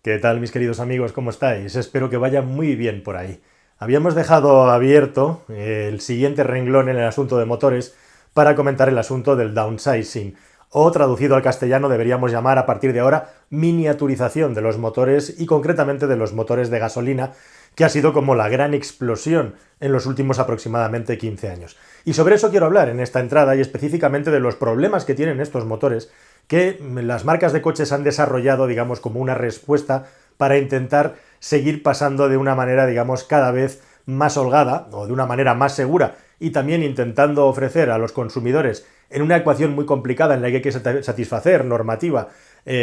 ¿Qué tal, mis queridos amigos? ¿Cómo estáis? Espero que vaya muy bien por ahí. Habíamos dejado abierto el siguiente renglón en el asunto de motores para comentar el asunto del downsizing, o traducido al castellano deberíamos llamar a partir de ahora miniaturización de los motores y concretamente de los motores de gasolina, que ha sido como la gran explosión en los últimos aproximadamente 15 años. Y sobre eso quiero hablar en esta entrada y específicamente de los problemas que tienen estos motores que las marcas de coches han desarrollado, digamos, como una respuesta para intentar seguir pasando de una manera, digamos, cada vez más holgada o de una manera más segura y también intentando ofrecer a los consumidores en una ecuación muy complicada en la que hay que satisfacer normativa,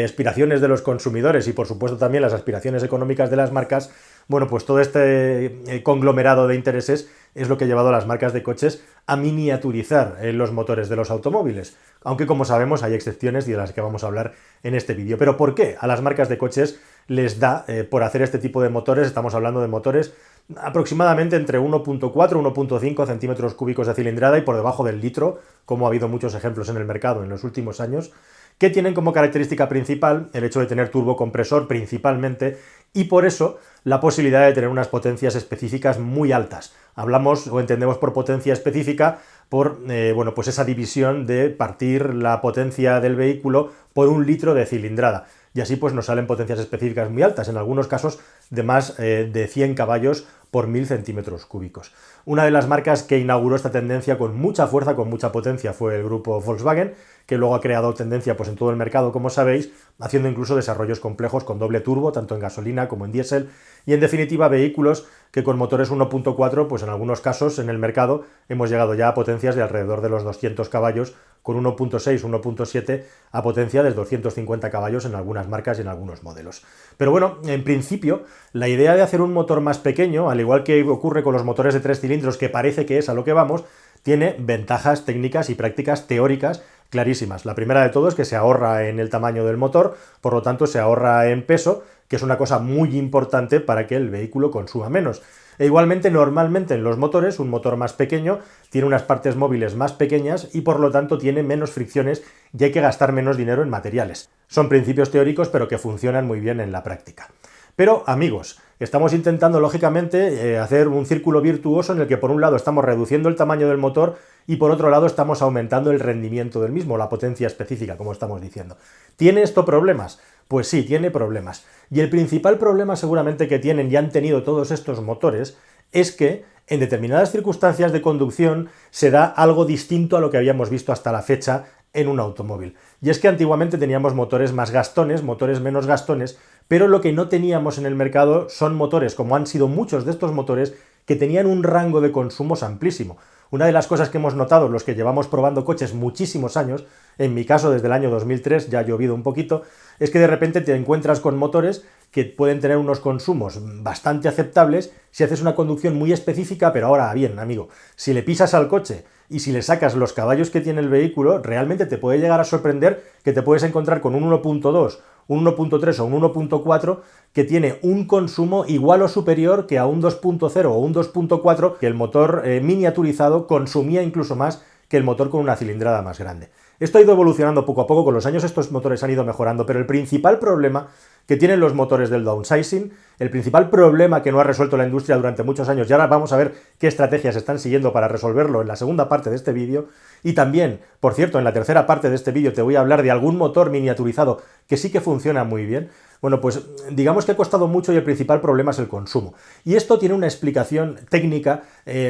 aspiraciones de los consumidores y por supuesto también las aspiraciones económicas de las marcas. Bueno, pues todo este conglomerado de intereses es lo que ha llevado a las marcas de coches a miniaturizar los motores de los automóviles, aunque como sabemos hay excepciones y de las que vamos a hablar en este vídeo. ¿Pero por qué a las marcas de coches les da por hacer este tipo de motores? Estamos hablando de motores aproximadamente entre 1.4 y 1.5 centímetros cúbicos de cilindrada y por debajo del litro, como ha habido muchos ejemplos en el mercado en los últimos años, que tienen como característica principal el hecho de tener turbocompresor principalmente y por eso la posibilidad de tener unas potencias específicas muy altas. Hablamos o entendemos por potencia específica por bueno, pues esa división de partir la potencia del vehículo por un litro de cilindrada. Y así pues nos salen potencias específicas muy altas, en algunos casos de más de 100 caballos por 1000 centímetros cúbicos. Una de las marcas que inauguró esta tendencia con mucha fuerza, con mucha potencia, fue el grupo Volkswagen, que luego ha creado tendencia pues, en todo el mercado, como sabéis, haciendo incluso desarrollos complejos con doble turbo, tanto en gasolina como en diésel, y en definitiva vehículos que con motores 1.4, pues en algunos casos en el mercado hemos llegado ya a potencias de alrededor de los 200 caballos, con 1.6, 1.7 a potencia de 250 caballos en algunas marcas y en algunos modelos. Pero bueno, en principio, la idea de hacer un motor más pequeño, al igual que ocurre con los motores de 3 cilindros, que parece que es a lo que vamos, tiene ventajas técnicas y prácticas teóricas clarísimas. La primera de todo es que se ahorra en el tamaño del motor, por lo tanto se ahorra en peso, que es una cosa muy importante para que el vehículo consuma menos. E igualmente, normalmente en los motores, un motor más pequeño tiene unas partes móviles más pequeñas y por lo tanto tiene menos fricciones y hay que gastar menos dinero en materiales. Son principios teóricos pero que funcionan muy bien en la práctica. Pero, amigos, estamos intentando, lógicamente, hacer un círculo virtuoso en el que, por un lado, estamos reduciendo el tamaño del motor y, por otro lado, estamos aumentando el rendimiento del mismo, la potencia específica, como estamos diciendo. ¿Tiene esto problemas? Pues sí, tiene problemas. Y el principal problema, seguramente, que tienen y han tenido todos estos motores es que, en determinadas circunstancias de conducción, se da algo distinto a lo que habíamos visto hasta la fecha en un automóvil. Y es que antiguamente teníamos motores más gastones, motores menos gastones, pero lo que no teníamos en el mercado son motores, como han sido muchos de estos motores, que tenían un rango de consumos amplísimo. Una de las cosas que hemos notado los que llevamos probando coches muchísimos años, en mi caso desde el año 2003, ya ha llovido un poquito, es que de repente te encuentras con motores que pueden tener unos consumos bastante aceptables si haces una conducción muy específica, pero ahora bien, amigo, si le pisas al coche y si le sacas los caballos que tiene el vehículo, realmente te puede llegar a sorprender que te puedes encontrar con un 1.2, un 1.3 o un 1.4 que tiene un consumo igual o superior que a un 2.0 o un 2.4, que el motor miniaturizado consumía incluso más que el motor con una cilindrada más grande. Esto ha ido evolucionando poco a poco, con los años estos motores han ido mejorando, pero el principal problema que tienen los motores del downsizing, el principal problema que no ha resuelto la industria durante muchos años, y ahora vamos a ver qué estrategias están siguiendo para resolverlo en la segunda parte de este vídeo, y también, por cierto, en la tercera parte de este vídeo te voy a hablar de algún motor miniaturizado que sí que funciona muy bien. Bueno, pues digamos que ha costado mucho y el principal problema es el consumo. Y esto tiene una explicación técnica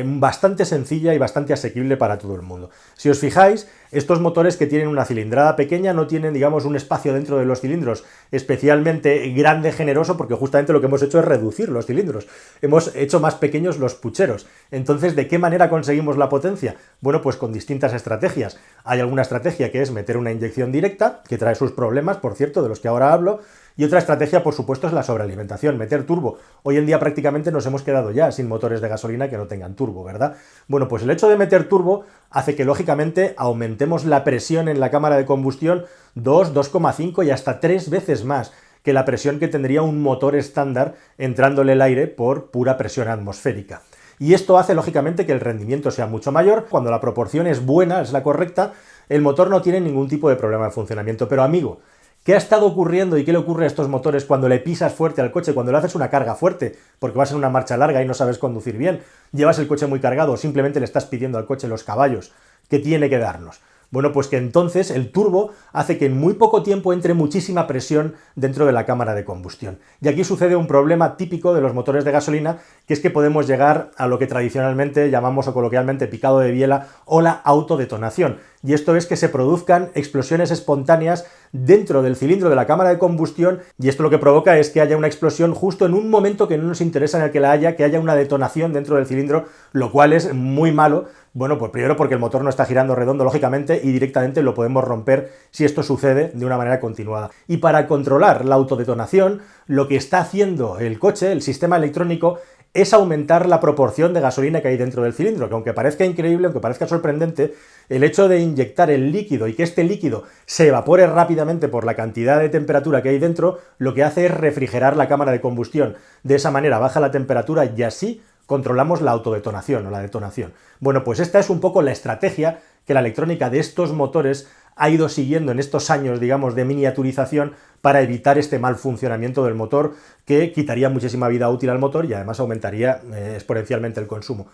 bastante sencilla y bastante asequible para todo el mundo. Si os fijáis, estos motores que tienen una cilindrada pequeña no tienen, digamos, un espacio dentro de los cilindros especialmente grande, generoso, porque justamente lo que hemos hecho es reducir los cilindros. Hemos hecho más pequeños los pucheros. Entonces, ¿de qué manera conseguimos la potencia? Bueno, pues con distintas estrategias. Hay alguna estrategia que es meter una inyección directa, que trae sus problemas, por cierto, de los que ahora hablo, y otra estrategia, por supuesto, es la sobrealimentación, meter turbo. Hoy en día prácticamente nos hemos quedado ya sin motores de gasolina que no tengan turbo, ¿verdad? Bueno, pues el hecho de meter turbo hace que, lógicamente, aumentemos la presión en la cámara de combustión 2, 2,5 y hasta 3 veces más que la presión que tendría un motor estándar entrándole el aire por pura presión atmosférica. Y esto hace, lógicamente, que el rendimiento sea mucho mayor. Cuando la proporción es buena, es la correcta, el motor no tiene ningún tipo de problema de funcionamiento. Pero, amigo, ¿Qué ha estado ocurriendo y qué le ocurre a estos motores cuando le pisas fuerte al coche, cuando le haces una carga fuerte, porque vas en una marcha larga y no sabes conducir bien, llevas el coche muy cargado o simplemente le estás pidiendo al coche los caballos que tiene que darnos? Bueno, pues que entonces el turbo hace que en muy poco tiempo entre muchísima presión dentro de la cámara de combustión. Y aquí sucede un problema típico de los motores de gasolina, que es que podemos llegar a lo que tradicionalmente llamamos o coloquialmente picado de biela o la autodetonación. Y esto es que se produzcan explosiones espontáneas dentro del cilindro de la cámara de combustión, y esto lo que provoca es que haya una explosión justo en un momento que no nos interesa en el que la haya, que haya una detonación dentro del cilindro, lo cual es muy malo. Bueno, pues primero porque el motor no está girando redondo, lógicamente, y directamente lo podemos romper si esto sucede de una manera continuada. Y para controlar la autodetonación, lo que está haciendo el coche, el sistema electrónico, es aumentar la proporción de gasolina que hay dentro del cilindro, que aunque parezca increíble, aunque parezca sorprendente, el hecho de inyectar el líquido y que este líquido se evapore rápidamente por la cantidad de temperatura que hay dentro, lo que hace es refrigerar la cámara de combustión. De esa manera baja la temperatura y así controlamos la autodetonación o la detonación. Bueno, pues esta es un poco la estrategia que la electrónica de estos motores ha ido siguiendo en estos años, digamos, de miniaturización para evitar este mal funcionamiento del motor, que quitaría muchísima vida útil al motor y además aumentaría exponencialmente el consumo.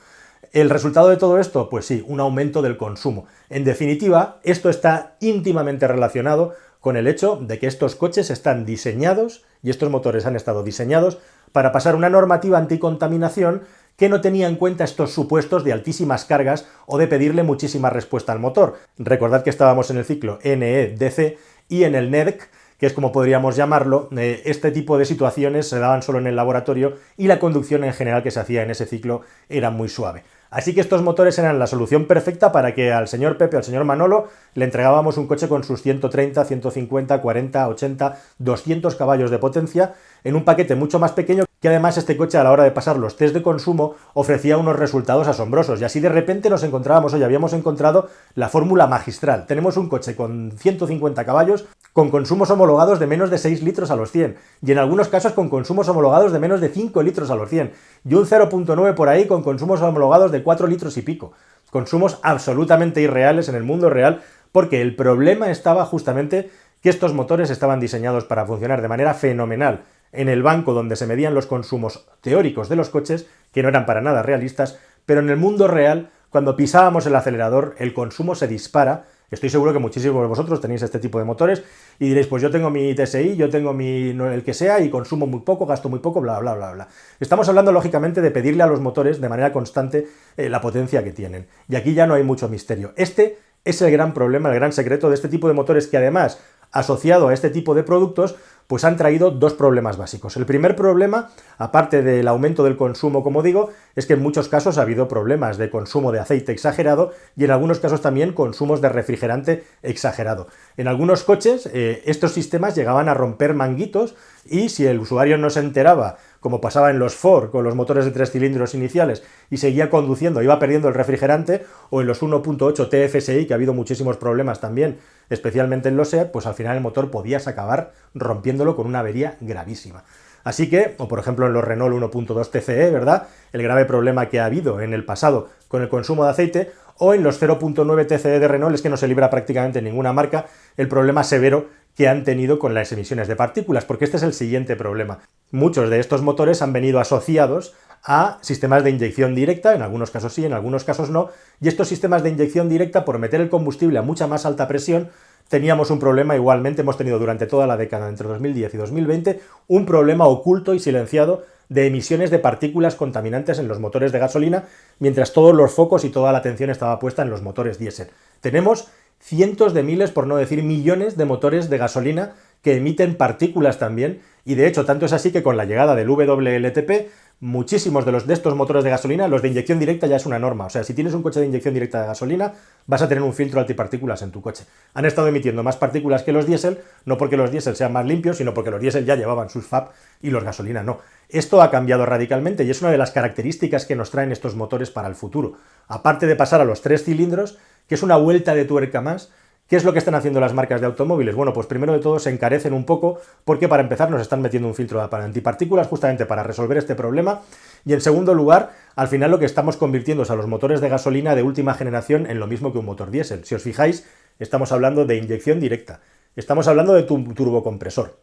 ¿El resultado de todo esto? Pues sí, un aumento del consumo. En definitiva, esto está íntimamente relacionado con el hecho de que estos coches están diseñados, y estos motores han estado diseñados, para pasar una normativa anticontaminación que no tenía en cuenta estos supuestos de altísimas cargas o de pedirle muchísima respuesta al motor. Recordad que estábamos en el ciclo NEDC y en el NEDC, que es como podríamos llamarlo, este tipo de situaciones se daban solo en el laboratorio y la conducción en general que se hacía en ese ciclo era muy suave. Así que estos motores eran la solución perfecta para que al señor Pepe, al señor Manolo, le entregábamos un coche con sus 130, 150, 40, 80, 200 caballos de potencia en un paquete mucho más pequeño, que además este coche a la hora de pasar los test de consumo ofrecía unos resultados asombrosos, y así de repente nos encontrábamos, hoy habíamos encontrado la fórmula magistral. Tenemos un coche con 150 caballos, con consumos homologados de menos de 6 litros a los 100, y en algunos casos con consumos homologados de menos de 5 litros a los 100, y un 0.9 por ahí con consumos homologados de 4 litros y pico. Consumos absolutamente irreales en el mundo real, porque el problema estaba justamente que estos motores estaban diseñados para funcionar de manera fenomenal en el banco donde se medían los consumos teóricos de los coches, que no eran para nada realistas, pero en el mundo real, cuando pisábamos el acelerador, el consumo se dispara. Estoy seguro que muchísimos de vosotros tenéis este tipo de motores y diréis, pues yo tengo mi TSI, yo tengo el que sea y consumo muy poco, gasto muy poco, bla, bla, bla, bla. Estamos hablando, lógicamente, de pedirle a los motores de manera constante la potencia que tienen. Y aquí ya no hay mucho misterio. Este es el gran problema, el gran secreto de este tipo de motores que además, asociado a este tipo de productos, pues han traído dos problemas básicos. El primer problema, aparte del aumento del consumo, como digo, es que en muchos casos ha habido problemas de consumo de aceite exagerado y en algunos casos también consumos de refrigerante exagerado. En algunos coches estos sistemas llegaban a romper manguitos y si el usuario no se enteraba, como pasaba en los Ford con los motores de 3 cilindros iniciales, y seguía conduciendo, iba perdiendo el refrigerante, o en los 1.8 TFSI, que ha habido muchísimos problemas también, especialmente en los SEAT, pues al final el motor podías acabar rompiéndolo con una avería gravísima. Así que, o por ejemplo en los Renault 1.2 TCE, ¿verdad? El grave problema que ha habido en el pasado con el consumo de aceite, o en los 0.9 TCE de Renault, es que no se libra prácticamente ninguna marca el problema severo que han tenido con las emisiones de partículas, porque este es el siguiente problema. Muchos de estos motores han venido asociados a sistemas de inyección directa, en algunos casos sí, en algunos casos no, y estos sistemas de inyección directa, por meter el combustible a mucha más alta presión, teníamos un problema igualmente, hemos tenido durante toda la década, entre 2010 y 2020, un problema oculto y silenciado de emisiones de partículas contaminantes en los motores de gasolina, mientras todos los focos y toda la atención estaba puesta en los motores diésel. Tenemos cientos de miles, por no decir millones, de motores de gasolina que emiten partículas también, y de hecho tanto es así que con la llegada del WLTP, muchísimos de estos motores de gasolina, los de inyección directa ya es una norma. O sea, si tienes un coche de inyección directa de gasolina, vas a tener un filtro antipartículas en tu coche. Han estado emitiendo más partículas que los diésel, no porque los diésel sean más limpios, sino porque los diésel ya llevaban sus FAP y los gasolina no. Esto ha cambiado radicalmente y es una de las características que nos traen estos motores para el futuro. Aparte de pasar a los 3 cilindros, que es una vuelta de tuerca más. ¿Qué es lo que están haciendo las marcas de automóviles? Bueno, pues primero de todo se encarecen un poco porque para empezar nos están metiendo un filtro para antipartículas justamente para resolver este problema, y en segundo lugar, al final lo que estamos convirtiendo es a los motores de gasolina de última generación en lo mismo que un motor diésel. Si os fijáis, estamos hablando de inyección directa. Estamos hablando de tu turbocompresor.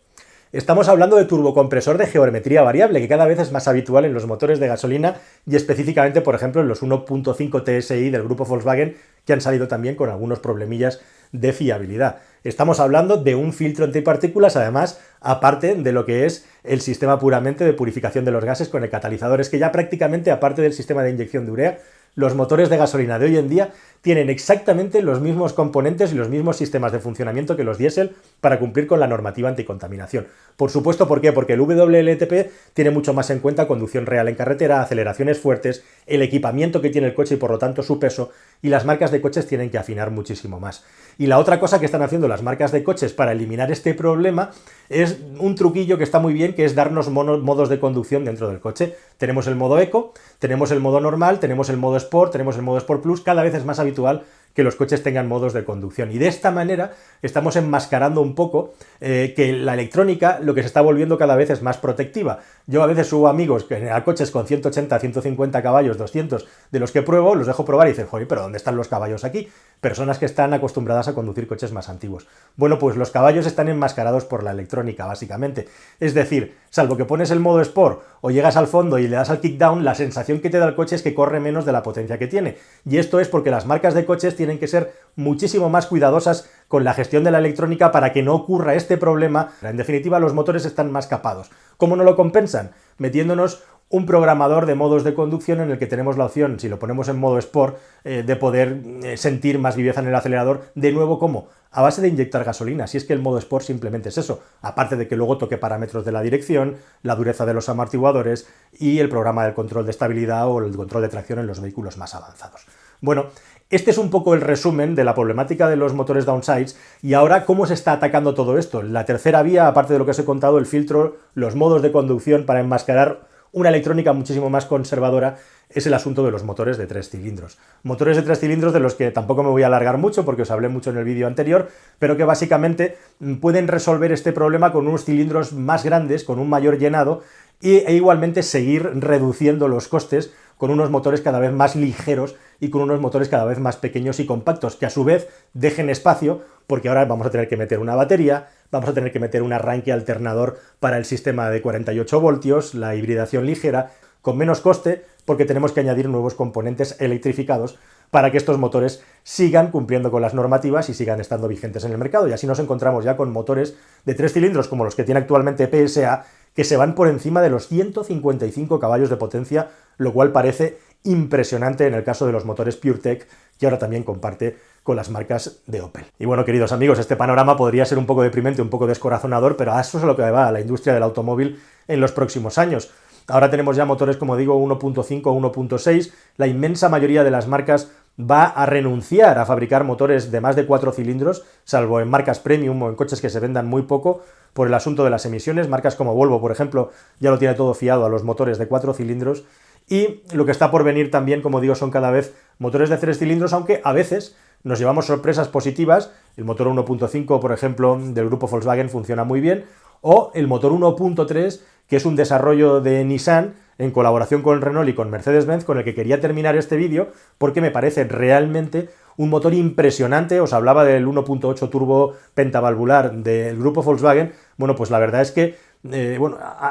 Estamos hablando de turbocompresor de geometría variable, que cada vez es más habitual en los motores de gasolina y específicamente, por ejemplo, en los 1.5 TSI del grupo Volkswagen, que han salido también con algunos problemillas de fiabilidad. Estamos hablando de un filtro antipartículas, además, aparte de lo que es el sistema puramente de purificación de los gases con el catalizador. Es que ya prácticamente, aparte del sistema de inyección de urea, los motores de gasolina de hoy en día tienen exactamente los mismos componentes y los mismos sistemas de funcionamiento que los diésel para cumplir con la normativa anticontaminación. Por supuesto, ¿por qué? Porque el WLTP tiene mucho más en cuenta conducción real en carretera, aceleraciones fuertes, el equipamiento que tiene el coche y por lo tanto su peso, y las marcas de coches tienen que afinar muchísimo más. Y la otra cosa que están haciendo las marcas de coches para eliminar este problema es un truquillo que está muy bien, que es darnos modos de conducción dentro del coche. Tenemos el modo Eco, tenemos el modo normal, tenemos el modo Sport, tenemos el modo Sport Plus, cada vez es más habitual que los coches tengan modos de conducción. Y de esta manera estamos enmascarando un poco que la electrónica lo que se está volviendo cada vez es más protectiva. Yo a veces subo amigos a coches con 180, 150 caballos, 200, de los que pruebo, los dejo probar y dicen, joder, pero ¿dónde están los caballos aquí? Personas que están acostumbradas a conducir coches más antiguos. Bueno, pues los caballos están enmascarados por la electrónica, básicamente. Es decir, salvo que pones el modo Sport o llegas al fondo y le das al kickdown, la sensación que te da el coche es que corre menos de la potencia que tiene. Y esto es porque las marcas de coches tienen que ser muchísimo más cuidadosas con la gestión de la electrónica para que no ocurra este problema. En definitiva, los motores están más capados. ¿Cómo no lo compensan? Metiéndonos un programador de modos de conducción en el que tenemos la opción, si lo ponemos en modo Sport, de poder sentir más viveza en el acelerador. De nuevo, ¿cómo? A base de inyectar gasolina. Si es que el modo Sport simplemente es eso, aparte de que luego toque parámetros de la dirección, la dureza de los amortiguadores y el programa del control de estabilidad o el control de tracción en los vehículos más avanzados. Bueno, este es un poco el resumen de la problemática de los motores downsides y ahora cómo se está atacando todo esto. La tercera vía, aparte de lo que os he contado, el filtro, los modos de conducción para enmascarar una electrónica muchísimo más conservadora, es el asunto de los motores de 3 cilindros. Motores de 3 cilindros de los que tampoco me voy a alargar mucho porque os hablé mucho en el vídeo anterior, pero que básicamente pueden resolver este problema con unos cilindros más grandes, con un mayor llenado e igualmente seguir reduciendo los costes con unos motores cada vez más ligeros y con unos motores cada vez más pequeños y compactos, que a su vez dejen espacio, porque ahora vamos a tener que meter una batería, vamos a tener que meter un arranque alternador para el sistema de 48 voltios, la hibridación ligera, con menos coste, porque tenemos que añadir nuevos componentes electrificados para que estos motores sigan cumpliendo con las normativas y sigan estando vigentes en el mercado. Y así nos encontramos ya con motores de 3 cilindros, como los que tiene actualmente PSA, que se van por encima de los 155 caballos de potencia, lo cual parece impresionante en el caso de los motores PureTech, que ahora también comparte con las marcas de Opel. Y bueno, queridos amigos, este panorama podría ser un poco deprimente, un poco descorazonador, pero a eso es a lo que va a la industria del automóvil en los próximos años. Ahora tenemos ya motores, como digo, 1.5, 1.6, la inmensa mayoría de las marcas va a renunciar a fabricar motores de más de 4 cilindros, salvo en marcas premium o en coches que se vendan muy poco, por el asunto de las emisiones. Marcas como Volvo, por ejemplo, ya lo tiene todo fiado a los motores de 4 cilindros, y lo que está por venir también, como digo, son cada vez motores de 3 cilindros, aunque a veces nos llevamos sorpresas positivas. El motor 1.5, por ejemplo, del grupo Volkswagen funciona muy bien, o el motor 1.3, que es un desarrollo de Nissan en colaboración con Renault y con Mercedes-Benz, con el que quería terminar este vídeo, porque me parece realmente un motor impresionante. Os hablaba del 1.8 turbo pentavalvular del grupo Volkswagen. Bueno, pues la verdad es que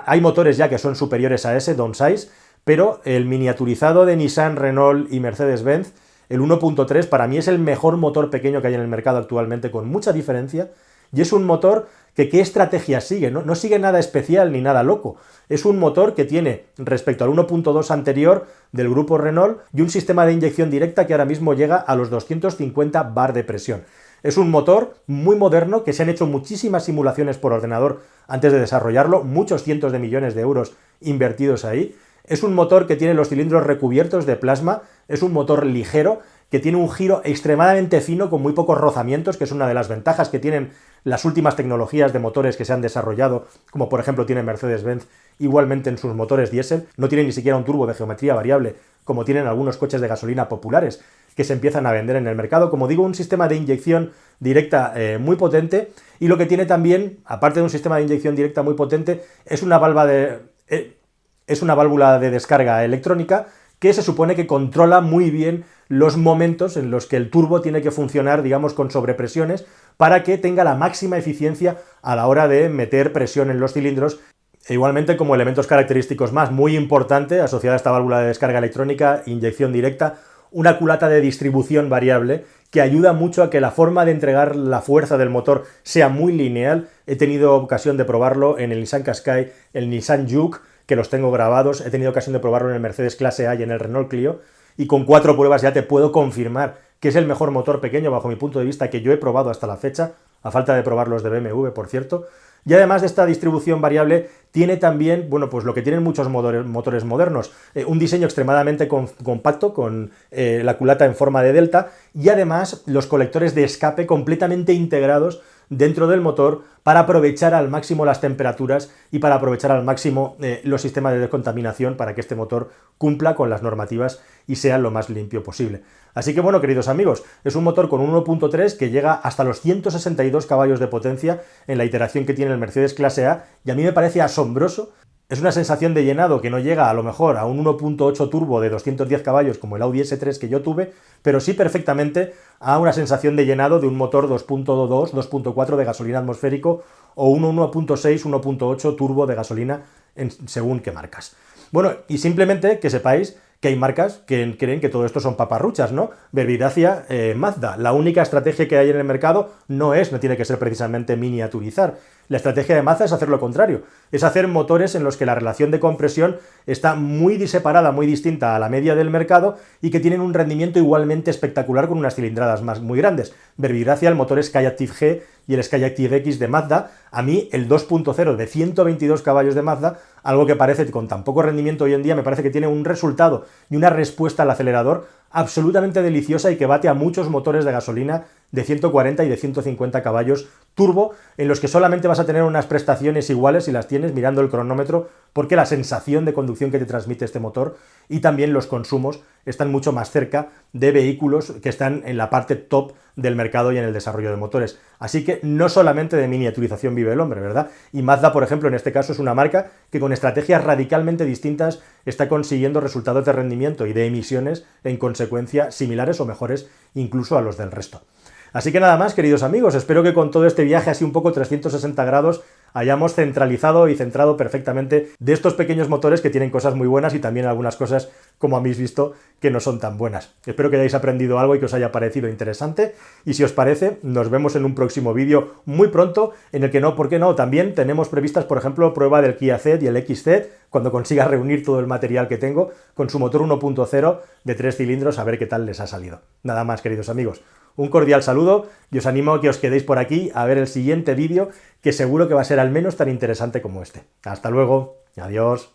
hay motores ya que son superiores a ese, downsize, pero el miniaturizado de Nissan, Renault y Mercedes-Benz, el 1.3, para mí es el mejor motor pequeño que hay en el mercado actualmente, con mucha diferencia, y es un motor que ¿qué estrategia sigue? No sigue nada especial ni nada loco. Es un motor que tiene, respecto al 1.2 anterior del grupo Renault, y un sistema de inyección directa que ahora mismo llega a los 250 bar de presión. Es un motor muy moderno, que se han hecho muchísimas simulaciones por ordenador antes de desarrollarlo, muchos cientos de millones de euros invertidos ahí. Es un motor que tiene los cilindros recubiertos de plasma, es un motor ligero, que tiene un giro extremadamente fino con muy pocos rozamientos, que es una de las ventajas que tienen las últimas tecnologías de motores que se han desarrollado, como por ejemplo tiene Mercedes-Benz igualmente en sus motores diésel. No tienen ni siquiera un turbo de geometría variable, como tienen algunos coches de gasolina populares que se empiezan a vender en el mercado. Como digo, un sistema de inyección directa muy potente, y lo que tiene también, aparte de un sistema de inyección directa muy potente, es una válvula de descarga electrónica que se supone que controla muy bien los momentos en los que el turbo tiene que funcionar, digamos, con sobrepresiones para que tenga la máxima eficiencia a la hora de meter presión en los cilindros. E igualmente, como elementos característicos más, muy importante, asociada a esta válvula de descarga electrónica, inyección directa, una culata de distribución variable que ayuda mucho a que la forma de entregar la fuerza del motor sea muy lineal. He tenido ocasión de probarlo en el Nissan Qashqai, el Nissan Juke, que los tengo grabados, he tenido ocasión de probarlo en el Mercedes Clase A y en el Renault Clio, y con 4 pruebas ya te puedo confirmar que es el mejor motor pequeño, bajo mi punto de vista, que yo he probado hasta la fecha, a falta de probar los de BMW, por cierto. Y además de esta distribución variable, tiene también, bueno, pues lo que tienen muchos motores modernos, un diseño extremadamente compacto, con la culata en forma de delta, y además los colectores de escape completamente integrados dentro del motor para aprovechar al máximo las temperaturas y para aprovechar al máximo los sistemas de descontaminación para que este motor cumpla con las normativas y sea lo más limpio posible. Así que bueno, queridos amigos, es un motor con un 1.3 que llega hasta los 162 caballos de potencia en la iteración que tiene el Mercedes Clase A, y a mí me parece asombroso. Es una sensación de llenado que no llega a lo mejor a un 1.8 turbo de 210 caballos como el Audi S3 que yo tuve, pero sí perfectamente a una sensación de llenado de un motor 2.2, 2.4 de gasolina atmosférico o un 1.6, 1.8 turbo de gasolina según qué marcas. Bueno, y simplemente que sepáis que hay marcas que creen que todo esto son paparruchas, ¿no? Verbidacia, Mazda. La única estrategia que hay en el mercado no tiene que ser precisamente miniaturizar. La estrategia de Mazda es hacer lo contrario, es hacer motores en los que la relación de compresión está muy separada, muy distinta a la media del mercado y que tienen un rendimiento igualmente espectacular con unas cilindradas muy grandes. Verbigracia, el motor Skyactiv G y el Skyactiv X de Mazda. A mí el 2.0 de 122 caballos de Mazda, algo que parece con tan poco rendimiento hoy en día, me parece que tiene un resultado y una respuesta al acelerador absolutamente deliciosa y que bate a muchos motores de gasolina de 140 y de 150 caballos turbo, en los que solamente vas a tener unas prestaciones iguales si las tienes mirando el cronómetro, porque la sensación de conducción que te transmite este motor y también los consumos están mucho más cerca de vehículos que están en la parte top del mercado y en el desarrollo de motores. Así que no solamente de miniaturización vive el hombre, ¿verdad? Y Mazda, por ejemplo, en este caso es una marca que con estrategias radicalmente distintas está consiguiendo resultados de rendimiento y de emisiones en consecuencia similares o mejores incluso a los del resto. Así que nada más, queridos amigos, espero que con todo este viaje así un poco 360 grados hayamos centralizado y centrado perfectamente de estos pequeños motores que tienen cosas muy buenas y también algunas cosas, como habéis visto, que no son tan buenas. Espero que hayáis aprendido algo y que os haya parecido interesante, y si os parece, nos vemos en un próximo vídeo muy pronto, en el que no, ¿por qué no? También tenemos previstas, por ejemplo, prueba del Kia Ceed y el XZ, cuando consiga reunir todo el material que tengo, con su motor 1.0 de 3 cilindros, a ver qué tal les ha salido. Nada más, queridos amigos. Un cordial saludo y os animo a que os quedéis por aquí a ver el siguiente vídeo, que seguro que va a ser al menos tan interesante como este. Hasta luego, adiós.